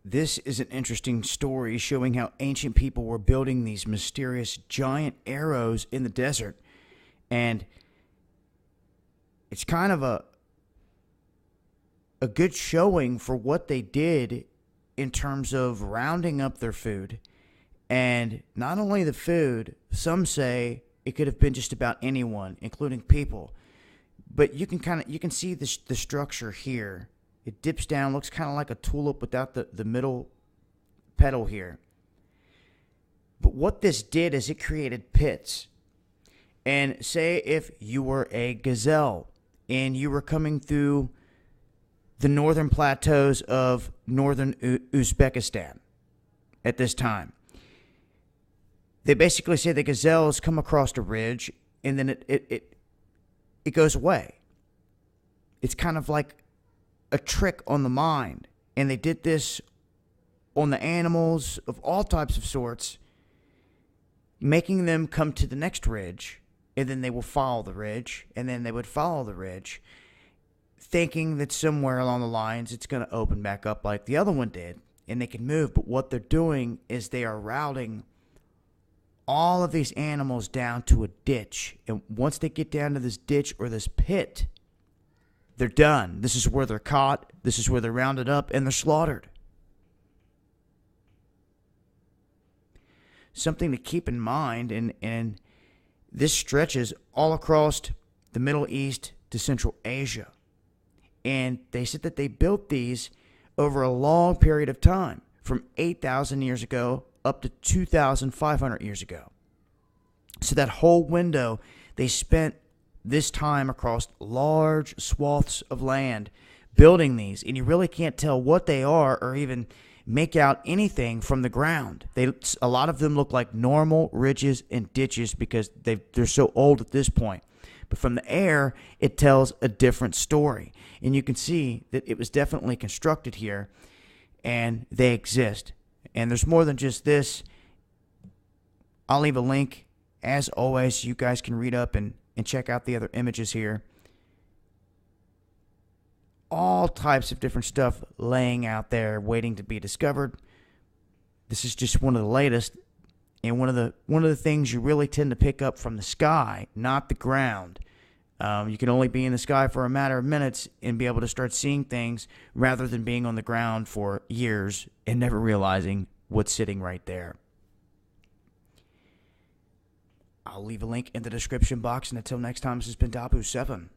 This is an interesting story showing how ancient people were building these mysterious giant arrows in the desert. And it's kind of a good showing for what they did in terms of rounding up their food. And not only the food, some say it could have been just about anyone, including people. But you can see the structure here. It dips down, looks kind of like a tulip without the middle petal here. But what this did is it created pits. And say if you were a gazelle and you were coming through the northern plateaus of northern Uzbekistan at this time. They basically say the gazelles come across a ridge and then it goes away. It's kind of like a trick on the mind. And they did this on the animals of all types of sorts, making them come to the next ridge, and then they will follow the ridge, and then they would follow the ridge, thinking that somewhere along the lines it's going to open back up like the other one did, and they can move. But what they're doing is they are routing all of these animals down to a ditch. And once they get down to this ditch or this pit, they're done. This is where they're caught. This is where they're rounded up and they're slaughtered. Something to keep in mind, and this stretches all across the Middle East to Central Asia. And they said that they built these over a long period of time, from 8,000 years ago up to 2,500 years ago. So that whole window, they spent this time across large swaths of land building these, and you really can't tell what they are or even make out anything from the ground. A lot of them look like normal ridges and ditches because they're so old at this point. But from the air, it tells a different story. And you can see that it was definitely constructed here, and they exist. And there's more than just this. I'll leave a link, as always, so you guys can read up and check out the other images here. All types of different stuff laying out there waiting to be discovered. This is just one of the latest, and one of the things you really tend to pick up from the sky, not the ground. You can only be in the sky for a matter of minutes and be able to start seeing things rather than being on the ground for years and never realizing what's sitting right there. I'll leave a link in the description box, and until next time, this has been Dabu7.